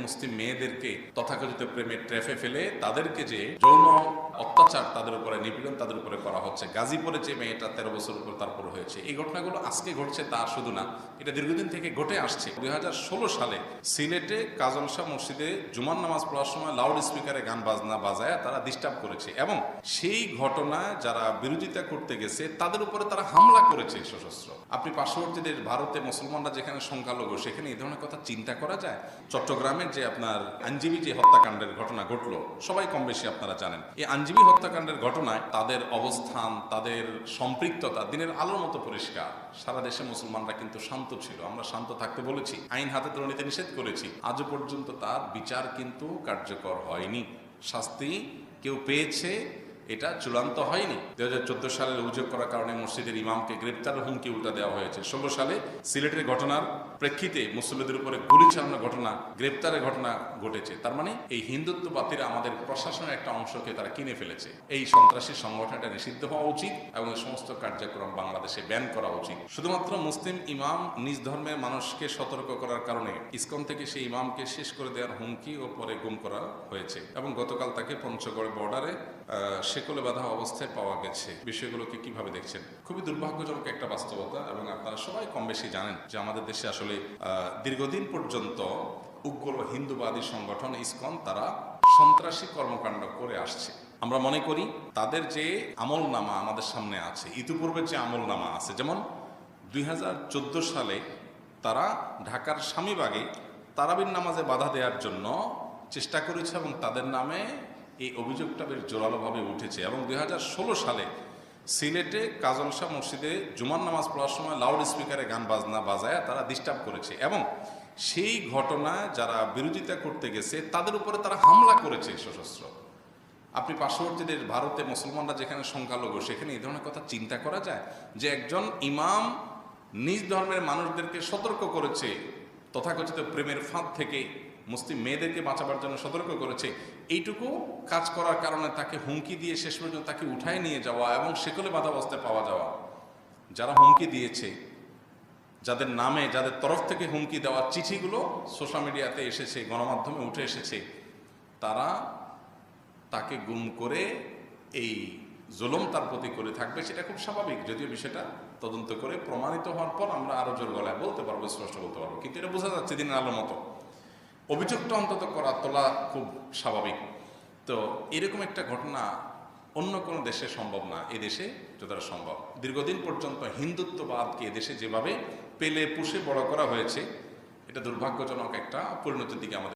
মুসলিম মেয়েদেরকে তথাকথিত প্রেমের ট্র্যাপে ফেলে তাদেরকে যে যৌন অত্যাচার তাদের উপরে নিপীড়ন তাদের উপরে করা হচ্ছে। গাজীপুরে যে মেয়েটা 13 বছর উপর তারপর হয়েছে, এই ঘটনাগুলো আজকে ঘটছে তা শুধু না, এটা দীর্ঘদিন থেকে ঘটে আসছে। 2016 সালে সিলেটে কাজল শাহ মসজিদে জুমার নামাজ পড়ার সময় লাউড স্পিকারে গান বাজনা বাজায় তারা ডিস্টার্ব করেছে এবং সেই ঘটনায় যারা বিরোধিতা করতে গেছে তাদের উপরে তারা হামলা করেছে সশস্ত্র। আপনি পার্শ্ববর্তী দেশ ভারতে মুসলমানরা যেখানে সংখ্যালঘু সেখানে এই ধরনের কথা চিন্তা করা যায়? চট্টগ্রামের যে আপনার আইনজীবী যে হত্যাকাণ্ডের ঘটনা ঘটলো সবাই কম বেশি আপনারা জানেন। এই আইনজীবী হত্যাকাণ্ডের ঘটনায় তাদের অবস্থান, তাদের সম্পৃক্ততা দিনের আলোর মতো পরিষ্কার। সারা দেশে মুসলমানরা কিন্তু শান্ত ছিল, আমরা শান্ত থাকতে বলেছি, আইন হাতে তুলে নিতে নিষেধ করেছি। আজও পর্যন্ত তার বিচার কিন্তু কার্যকর হয়নি, শাস্তি কেউ পেয়েছে এটা চূড়ান্ত হয়নি। 2014 সালের অভিযোগ করার কারণে মসজিদের ইমামকে গ্রেপ্তারের হুমকি উল্টা দেওয়া হয়েছে। 16 সালে সিলেটের ঘটনার প্রেক্ষিতে মুসল্লিদের উপরে গুলি চালানোর ঘটনা, গ্রেপ্তারের ঘটনা ঘটেছে। তার মানে এই হিন্দুত্ববাদীরা আমাদের প্রশাসনের একটা অংশকে তারা কিনে ফেলেছে। এই সন্ত্রাসী সংগঠনটা নিষিদ্ধ হওয়া উচিত এবং এই সমস্ত কার্যক্রম বাংলাদেশে ব্যান করা উচিত। শুধুমাত্র মুসলিম ইমাম নিজ ধর্মের মানুষকে সতর্ক করার কারণে ইসকন থেকে সেই ইমামকে শেষ করে দেওয়ার হুমকি ও পরে গুম করা হয়েছে এবং গতকাল তাকে পঞ্চগড় বর্ডারে শেকলে বাঁধা অবস্থায় পাওয়া গেছে। বিষয়গুলোকে কিভাবে দেখছেন? খুবই দুর্ভাগ্যজনক একটা বাস্তবতা এবং আপনারা সবাই কম বেশি জানেন যে আমাদের দেশে আসলে দীর্ঘদিন পর্যন্ত উগ্র হিন্দুবাদী সংগঠন ইসকন তারা সন্ত্রাসী কর্মকাণ্ড করে আসছে। আমরা মনে করি তাদের যে আমলনামা আমাদের সামনে আছে, ইতিপূর্বের যে আমলনামা আছে, যেমন 2014 সালে তারা ঢাকার স্বামীবাগে তারাবির নামাজে বাধা দেওয়ার জন্য চেষ্টা করেছে এবং তাদের নামে এই অভিযোগটা বেশ জোরালোভাবে উঠেছে এবং 2016 সালে সিলেটে কাজল শাহ মসজিদে জুমার নামাজ পড়ার সময় লাউড স্পিকারে গান বাজনা বাজায় তারা ডিস্টার্ব করেছে এবং সেই ঘটনায় যারা বিরোধিতা করতে গেছে তাদের উপরে তারা হামলা করেছে সশস্ত্র। আপনি পার্শ্ববর্তী দেশ ভারতে মুসলমানরা যেখানে সংখ্যালঘু সেখানে এই ধরনের কথা চিন্তা করা যায় যে একজন ইমাম নিজ ধর্মের মানুষদেরকে সতর্ক করেছে, তথাকথিত প্রেমের ফাঁদ থেকে মুসলিম মেয়েদেরকে বাঁচাবার জন্য সতর্ক করেছে, এইটুকু কাজ করার কারণে তাকে হুমকি দিয়ে শেষ পর্যন্ত তাকে উঠায় নিয়ে যাওয়া এবং সেকলে বাঁধা অবস্থায় পাওয়া যাওয়া। যারা হুমকি দিয়েছে, যাদের নামে যাদের তরফ থেকে হুমকি দেওয়ার চিঠিগুলো সোশ্যাল মিডিয়াতে এসেছে, গণমাধ্যমে উঠে এসেছে, তারা তাকে গুম করে এই জুলুম তার প্রতি করে থাকবে, সেটা খুব স্বাভাবিক। যদিও বিষয়টা তদন্ত করে প্রমাণিত হওয়ার পর আমরা আরো জোর গলায় বলতে পারবো, স্পষ্ট বলতে পারবো, কিন্তু এটা বোঝা যাচ্ছে দিনের আলোর মতো। অভিযোগটা অন্তত তোলা খুব স্বাভাবিক। তো এরকম একটা ঘটনা অন্য কোনো দেশে সম্ভব না, এদেশে যতটা সম্ভব। দীর্ঘদিন পর্যন্ত হিন্দুত্ববাদকে এদেশে যেভাবে পেলে পুষে বড় করা হয়েছে, এটা দুর্ভাগ্যজনক একটা পরিণতির দিকে আমাদের